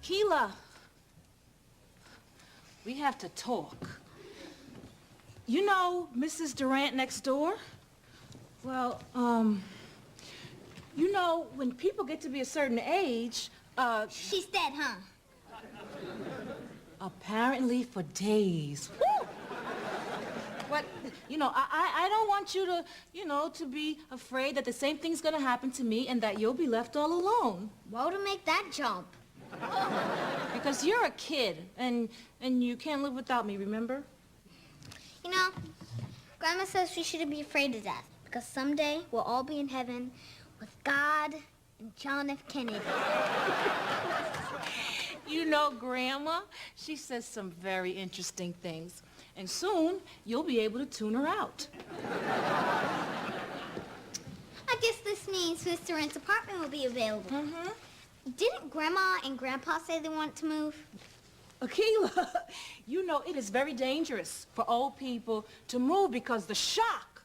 Akila, we have to talk. You know Mrs. Durant next door? Well, you know, when people get to be a certain age, She's dead, huh? apparently for days. Woo! But, you know, I don't want you to, you know, to be afraid that the same thing's gonna happen to me and that you'll be left all alone. Why would I make that jump? Because you're a kid, and you can't live without me, remember? You know, Grandma says we shouldn't be afraid of death, because someday we'll all be in heaven with God and John F. Kennedy. You know, Grandma, she says some very interesting things. And soon, you'll be able to tune her out. I guess this means Miss Durant's apartment will be available. Mm-hmm. Didn't Grandma and Grandpa say they want to move? Akila, you know it is very dangerous for old people to move because the shock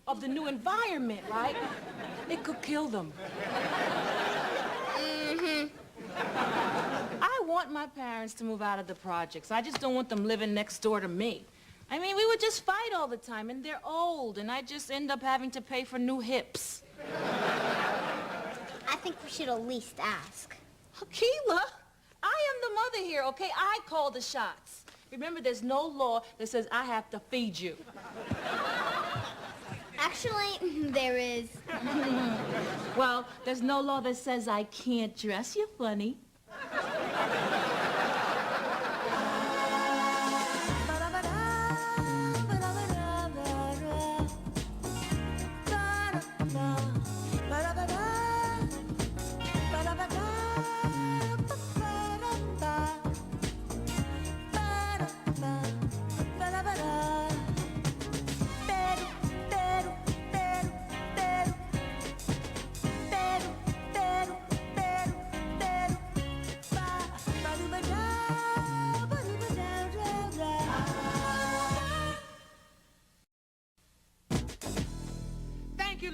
of the new environment, right? It could kill them. Mm-hmm. I want my parents to move out of the projects. I just don't want them living next door to me. I mean, we would just fight all the time, and they're old, and I just end up having to pay for new hips. I think we should at least ask. Akila, I am the mother here, okay? I call the shots. Remember, there's no law that says I have to feed you. Actually, there is. Well, there's no law that says I can't dress you funny.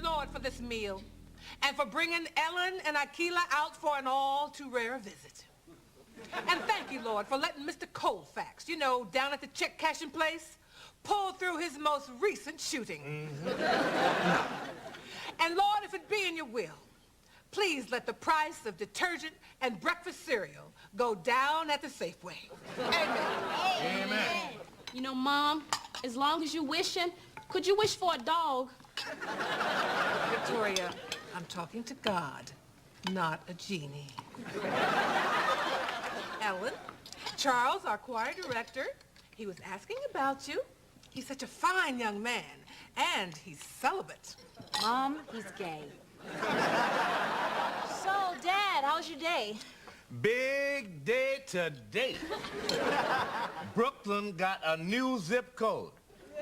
Lord, for this meal, and for bringing Ellen and Akila out for an all too rare visit. And thank you, Lord, for letting Mr. Colfax, you know, down at the check cashing place, pull through his most recent shooting. And Lord, if it be in your will, please let the price of detergent and breakfast cereal go down at the Safeway. Amen. Amen. You know, Mom, as long as you're wishing, could you wish for a dog? Victoria, I'm talking to God, not a genie. Ellen, Charles, our choir director, he was asking about you. He's such a fine young man, and he's celibate. Mom, he's gay. So, Dad, how's your day? Big day today. Brooklyn got a new zip code.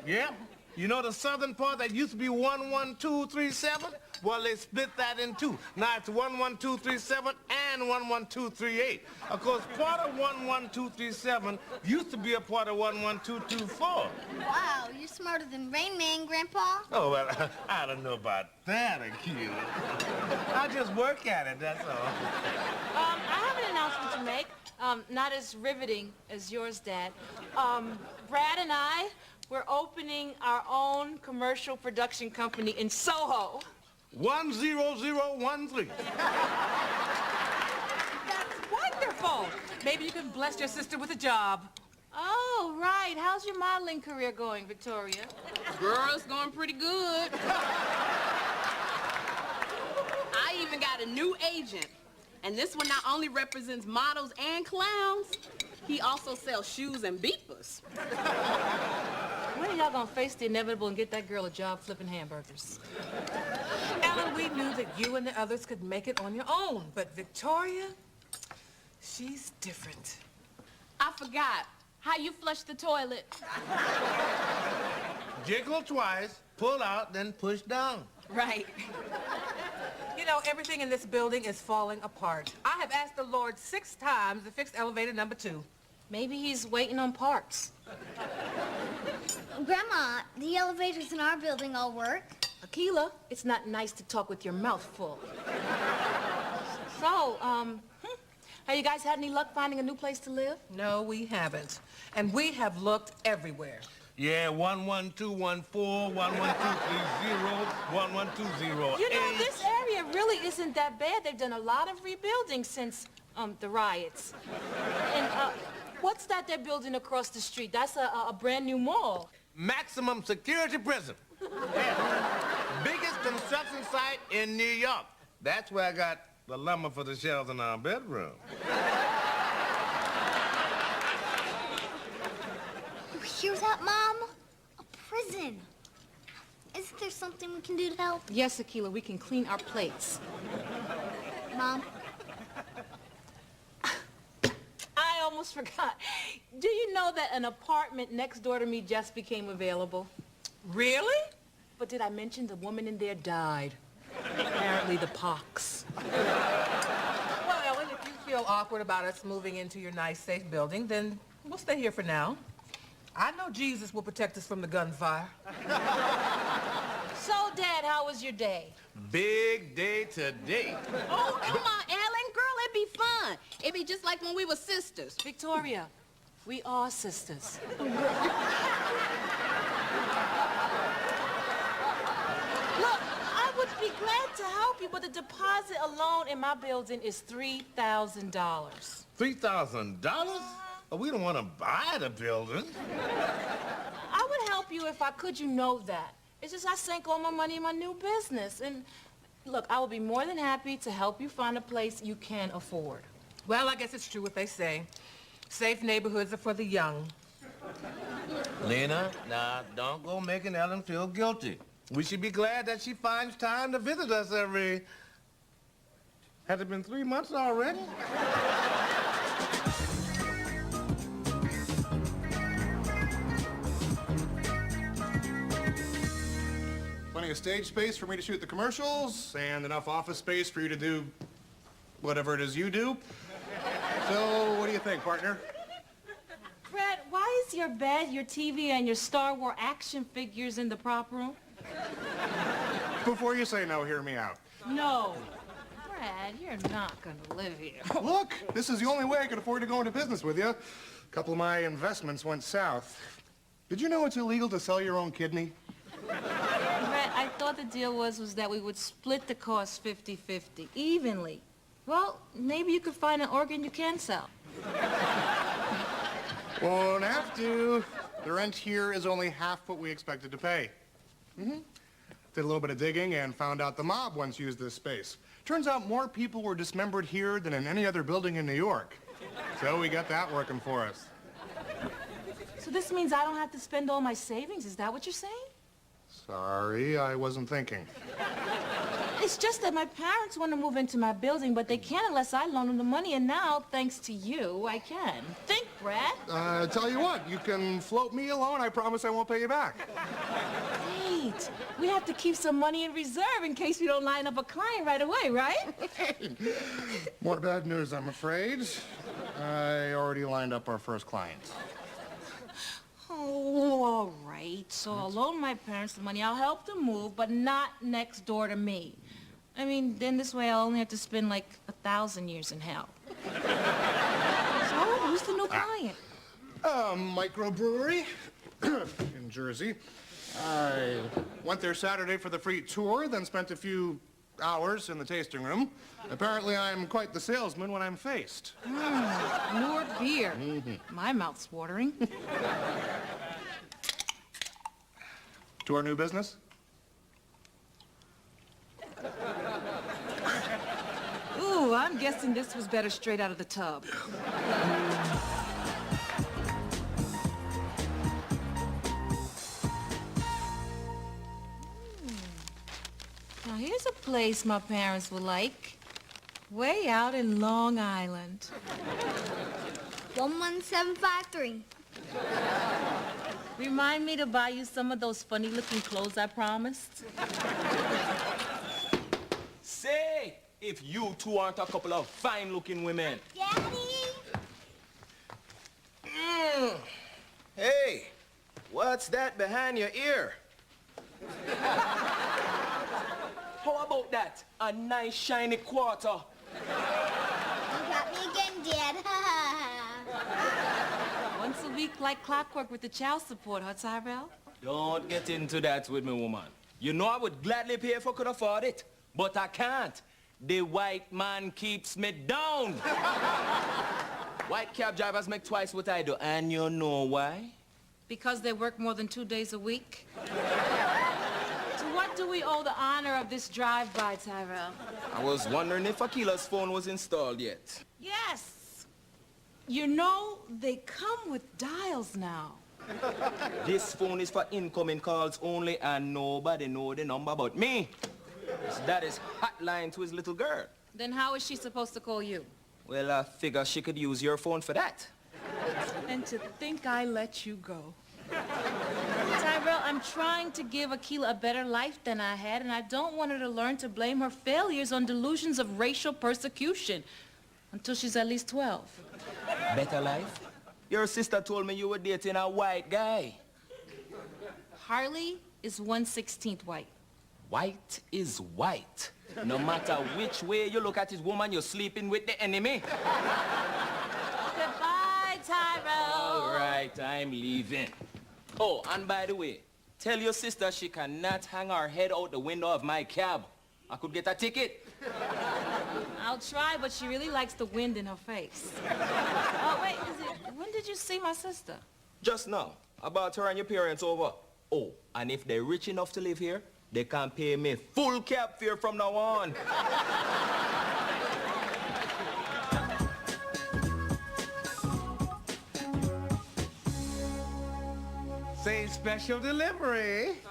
Yep. You know the southern part that used to be 11237? Well, they split that in two. Now it's 11237 and 11238. Of course, part of 11237 used to be a part of 11224. Wow, you're smarter than Rain Man, Grandpa. Oh, well, I don't know about that, Akila. I just work at it, that's all. I have an announcement to make. Not as riveting as yours, Dad. Brad and I, we're opening our own commercial production company in Soho. 10013. That's wonderful. Maybe you can bless your sister with a job. Oh, right. How's your modeling career going, Victoria? Girl, it's going pretty good. I even got a new agent. And this one not only represents models and clowns, he also sells shoes and beepers. When are y'all gonna face the inevitable and get that girl a job flipping hamburgers? Ellen, we knew that you and the others could make it on your own, but Victoria, she's different. I forgot. How you flush the toilet? Jiggle twice, pull out, then push down. Right. You know, everything in this building is falling apart. I have asked the Lord 6 times to fix elevator number 2. Maybe he's waiting on parts. Grandma, the elevators in our building all work. Akila, it's not nice to talk with your mouth full. So, Have you guys had any luck finding a new place to live? No, we haven't. And we have looked everywhere. Yeah, 11214, 11230, 11208. You know, this area really isn't that bad. They've done a lot of rebuilding since the riots. And what's that they're building across the street? That's a brand new mall. Maximum security prison. Yeah. Biggest construction site in New York. That's where I got the lumber for the shelves in our bedroom. You hear that, Mom? A prison. Isn't there something we can do to help? Yes, Akila, we can clean our plates. Mom? I almost forgot. Do you know that an apartment next door to me just became available? Really? But did I mention the woman in there died? Apparently the pox. Well, Ellen, if you feel awkward about us moving into your nice, safe building, then we'll stay here for now. I know Jesus will protect us from the gunfire. So, Dad, how was your day? Big day today. Oh, come on, Ellen. Girl, it'd be fun. It'd be just like when we were sisters. Victoria, we are sisters. Look, I would be glad to help you, but the deposit alone in my building is $3,000. $3,000? Oh, we don't want to buy the building. I would help you if I could, you know that. It's just I sank all my money in my new business. And look, I will be more than happy to help you find a place you can afford. Well, I guess it's true what they say. Safe neighborhoods are for the young. Lena, now, don't go making Ellen feel guilty. We should be glad that she finds time to visit us every... Has it been 3 months already? Plenty of stage space for me to shoot the commercials, and enough office space for you to do whatever it is you do. So, what do you think, partner? Brad, why is your bed, your TV, and your Star Wars action figures in the prop room? Before you say no, hear me out. No. Brad, you're not gonna live here. Look, this is the only way I could afford to go into business with you. A couple of my investments went south. Did you know it's illegal to sell your own kidney? Brad, I thought the deal was that we would split the cost 50-50, evenly. Well, maybe you could find an organ you can sell. Won't have to. The rent here is only half what we expected to pay. Did a little bit of digging and found out the mob once used this space. Turns out more people were dismembered here than in any other building in New York. So we got that working for us. So this means I don't have to spend all my savings? Is that what you're saying? Sorry, I wasn't thinking. It's just that my parents want to move into my building, but they can't unless I loan them the money, and now, thanks to you, I can. Think, Brad. Tell you what, you can float me a loan. I promise I won't pay you back. Wait, we have to keep some money in reserve in case we don't line up a client right away, right? More bad news, I'm afraid. I already lined up our first client. Oh, all right. So I'll loan my parents the money. I'll help them move, but not next door to me. I mean, then this way I'll only have to spend like 1,000 years in hell. So who's the new client? Microbrewery in Jersey. I went there Saturday for the free tour, then spent a few hours in the tasting room. Apparently I'm quite the salesman when I'm faced. More beer. My mouth's watering. To our new business? Ooh, I'm guessing this was better straight out of the tub. Now here's a place my parents would like. Way out in Long Island. 11753. Remind me to buy you some of those funny-looking clothes I promised. Say, if you two aren't a couple of fine-looking women. Daddy! Hey, what's that behind your ear? How about that? A nice shiny quarter. Okay. Got me again, Dad. Once a week like clockwork with the child support, huh, Tyrell? Don't get into that with me, woman. You know I would gladly pay if I could afford it, but I can't. The white man keeps me down. White cab drivers make twice what I do, and you know why? Because they work more than 2 days a week? To what do we owe the honor of this drive-by, Tyrell? I was wondering if Akila's phone was installed yet. Yes. You know, they come with dials now. This phone is for incoming calls only, and nobody know the number but me. His daddy's hotline to his little girl. Then how is she supposed to call you? Well, I figure she could use your phone for that. And to think I let you go. Tyrell, I'm trying to give Akila a better life than I had, and I don't want her to learn to blame her failures on delusions of racial persecution until she's at least 12. Better life? Your sister told me you were dating a white guy. Harley is 1/16 white. White is white. No matter which way you look at this woman, you're sleeping with the enemy. Goodbye, Tyrell. All right, I'm leaving. Oh, and by the way, tell your sister she cannot hang her head out the window of my cab. I could get a ticket. I'll try, but she really likes the wind in her face. Oh, wait, when did you see my sister? Just now. I brought her and your parents over. Oh, and if they're rich enough to live here, they can pay me full cab fare from now on. Say special delivery.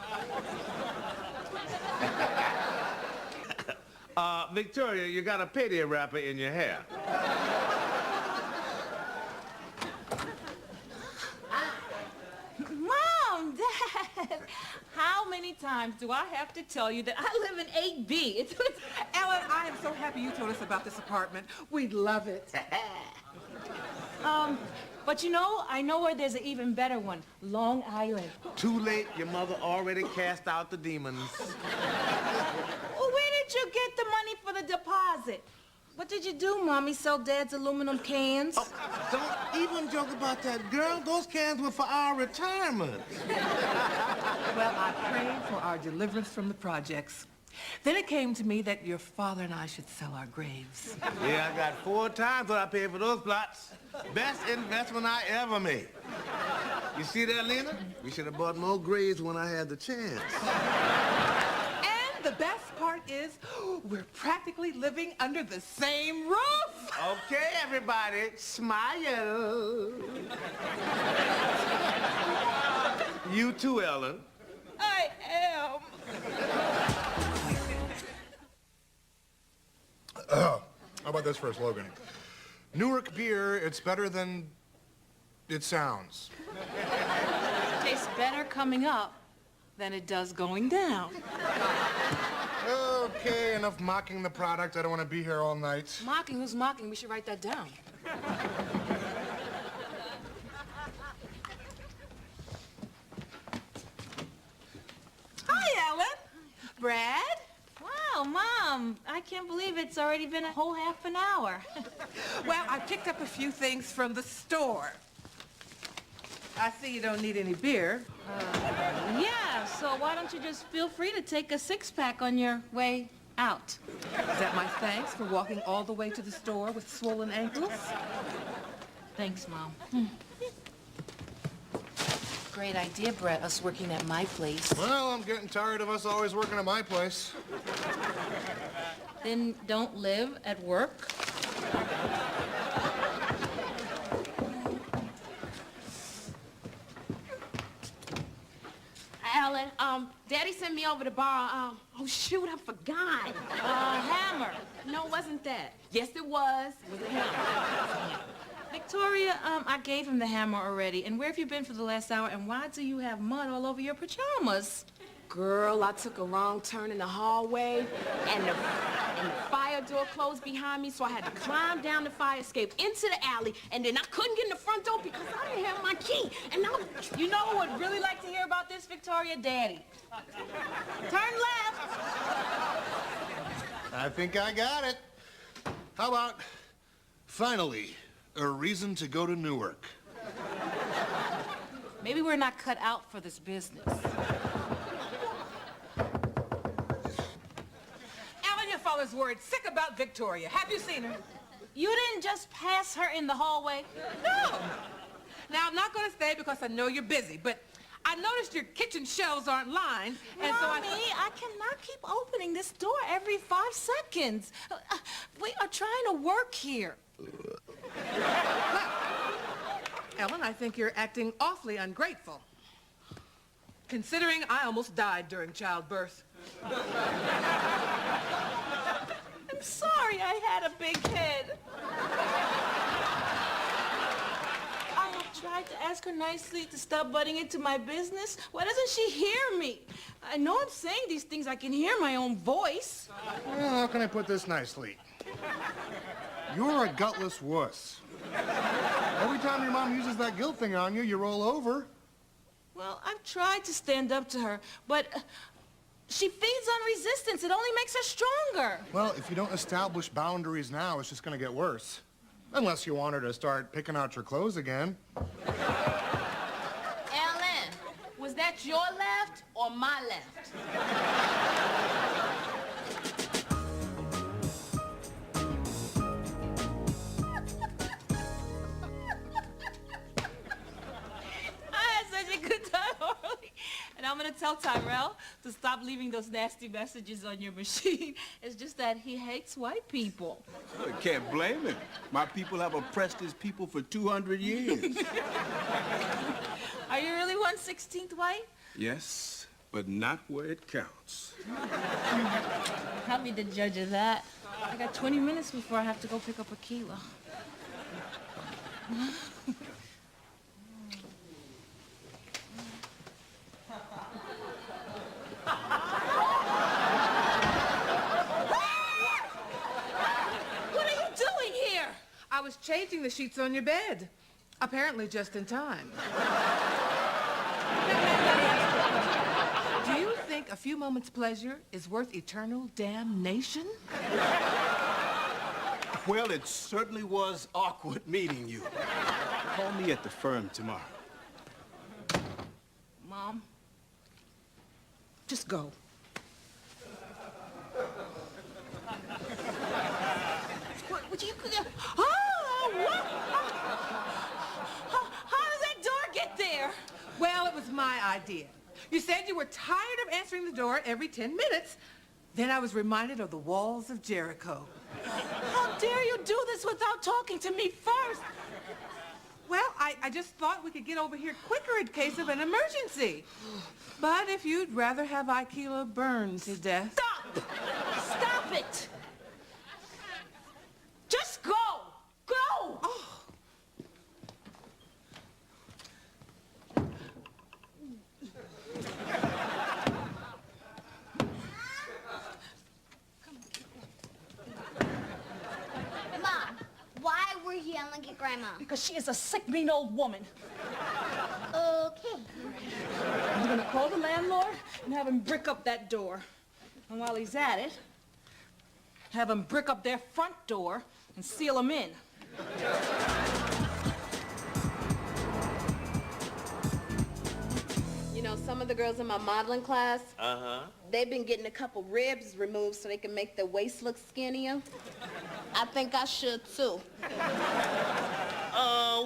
Victoria, you got a payday wrapper in your hair. Mom, Dad, how many times do I have to tell you that I live in 8B? Ellen, I am so happy you told us about this apartment. We'd love it. But you know, I know where there's an even better one, Long Island. Too late, your mother already cast out the demons. Well, where did you get the money for the deposit? What did you do, Mommy? Sell Dad's aluminum cans? Oh, don't even joke about that, girl. Those cans were for our retirement. Well, I prayed for our deliverance from the projects. Then it came to me that your father and I should sell our graves. Yeah, I got 4 times what I paid for those plots. Best investment I ever made. You see that, Lena? We should have bought more graves when I had the chance. And the best part is, we're practically living under the same roof. Okay, everybody, smile. You too, Ellen. I am. How about this for a slogan? Newark beer, it's better than it sounds. Tastes better coming up than it does going down. Okay, enough mocking the product. I don't want to be here all night. Mocking? Who's mocking? We should write that down. Hi, Ellen. Brad? Wow, Mom, I can't believe it's already been a whole half an hour. Well, I picked up a few things from the store. I see you don't need any beer. Yeah, so why don't you just feel free to take a 6-pack on your way out? Is that my thanks for walking all the way to the store with swollen ankles? Thanks, Mom. Great idea, Brett, us working at my place. Well, I'm getting tired of us always working at my place. Then don't live at work. Ellen, Daddy sent me over to borrow, oh shoot, I forgot. Hammer. No, it wasn't that. Yes, it was. It was a hammer. Victoria, I gave him the hammer already. And where have you been for the last hour? And why do you have mud all over your pajamas? Girl, I took a wrong turn in the hallway, and the fire door closed behind me, so I had to climb down the fire escape into the alley, and then I couldn't get in the front door because I didn't have my key. And now, You know who would really like to hear about this, Victoria? Daddy. Turn left. I think I got it. How about Finally, a reason to go to Newark. Maybe we're not cut out for this business. Alan, your father's worried sick about Victoria. Have you seen her? You didn't just pass her in the hallway? No. Now, I'm not going to stay because I know you're busy, but I noticed your kitchen shelves aren't lined, and so Mommy, I cannot keep opening this door every 5 seconds. We are trying to work here. Ellen, I think you're acting awfully ungrateful, considering I almost died during childbirth. I'm sorry I had a big head. I have tried to ask her nicely to stop butting into my business. Why doesn't she hear me? I know I'm saying these things. I can hear my own voice. Well, how can I put this nicely? You're a gutless wuss. Every time your mom uses that guilt thing on you, you roll over. Well, I've tried to stand up to her, but she feeds on resistance. It only makes her stronger. Well, if you don't establish boundaries now, it's just going to get worse. Unless you want her to start picking out your clothes again. Ellen, was that your left or my left? And I'm gonna tell Tyrell to stop leaving those nasty messages on your machine. It's just that he hates white people. I can't blame him. My people have oppressed his people for 200 years. Are you really 1/16 white? Yes, but not where it counts. I'll be the judge of that. I got 20 minutes before I have to go pick up Aquila. I was changing the sheets on your bed. Apparently just in time. Do you think a few moments' pleasure is worth eternal damnation? Well, it certainly was awkward meeting you. Call me at the firm tomorrow. Mom, just go. What you could... How does that door get there? Well, it was my idea. You said you were tired of answering the door every 10 minutes. Then I was reminded of the walls of Jericho. How dare you do this without talking to me first? Well, I just thought we could get over here quicker in case of an emergency. But if you'd rather have Aquila burned to death... Stop! Stop it! Just go! Go! Oh. Mom, why were you yelling at Grandma? Because she is a sick, mean old woman. Okay. I'm gonna call the landlord and have him brick up that door. And while he's at it, have him brick up their front door and seal them in. You know, some of the girls in my modeling class, they've been getting a couple ribs removed so they can make their waist look skinnier. I think I should, too.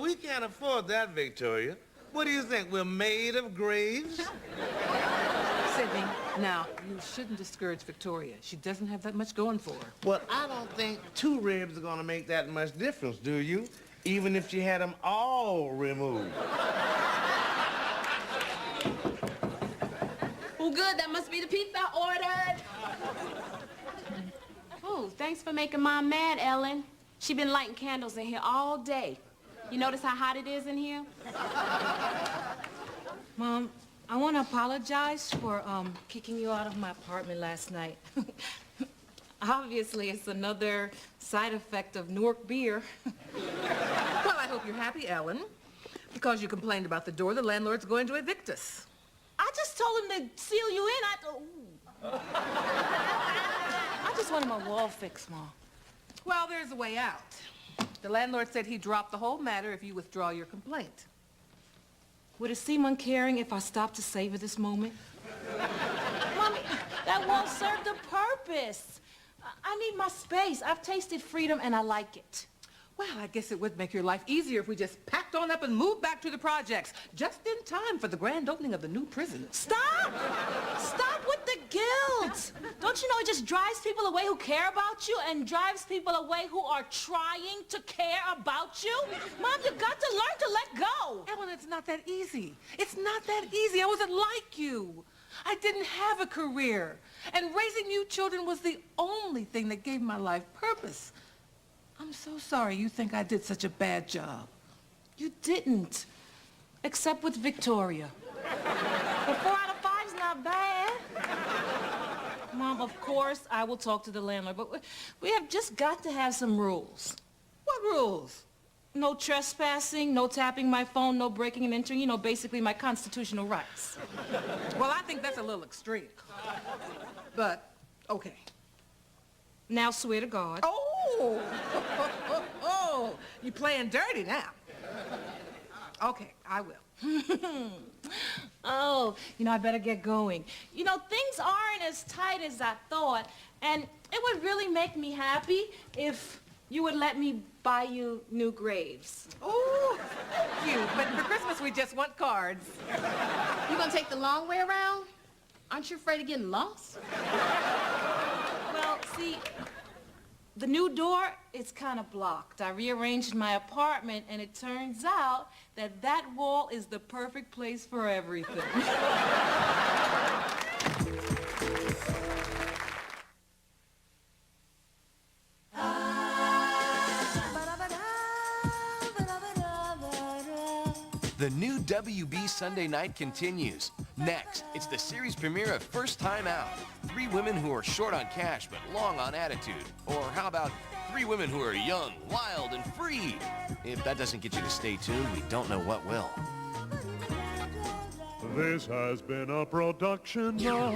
We can't afford that, Victoria. What do you think, we're made of graves? Sydney, now, you shouldn't discourage Victoria. She doesn't have that much going for her. Well, I don't think 2 ribs are gonna make that much difference, do you? Even if she had them all removed. Well, good. That must be the pizza I ordered. Oh, thanks for making Mom mad, Ellen. She been lighting candles in here all day. You notice how hot it is in here? Mom, I want to apologize for kicking you out of my apartment last night. Obviously, it's another side effect of Newark beer. Well, I hope you're happy, Ellen. Because you complained about the door, the landlord's going to evict us. I just told him to seal you in. I just wanted my wall fixed, Mom. Well, there's a way out. The landlord said he'd drop the whole matter if you withdraw your complaint. Would it seem uncaring if I stopped to savor this moment? Mommy, that won't serve the purpose. I need my space. I've tasted freedom and I like it. Well, I guess it would make your life easier if we just packed on up and moved back to the projects, just in time for the grand opening of the new prison. Stop! Stop with the guilt! Don't you know it just drives people away who care about you and drives people away who are trying to care about you? Mom, you got to learn to let go. Ellen, it's not that easy. It's not that easy. I wasn't like you. I didn't have a career. And raising you children was the only thing that gave my life purpose. I'm so sorry you think I did such a bad job. You didn't. Except with Victoria. But 4 out of 5's not bad. Mom, of course, I will talk to the landlord, but we have just got to have some rules. What rules? No trespassing, no tapping my phone, no breaking and entering, you know, basically my constitutional rights. Well, I think that's a little extreme. But, okay. Now swear to God. Oh, you playing dirty now. Okay, I will. Oh, you know, I better get going. You know, things aren't as tight as I thought, and it would really make me happy if you would let me buy you new graves. Oh, thank you. But for Christmas, we just want cards. You gonna take the long way around? Aren't you afraid of getting lost? Well, see, the new door is kind of blocked. I rearranged my apartment, and it turns out that that wall is the perfect place for everything. The new WB Sunday Night continues. Next, it's the series premiere of First Time Out. 3 women who are short on cash but long on attitude. Or how about 3 women who are young, wild, and free? If that doesn't get you to stay tuned, we don't know what will. This has been a production of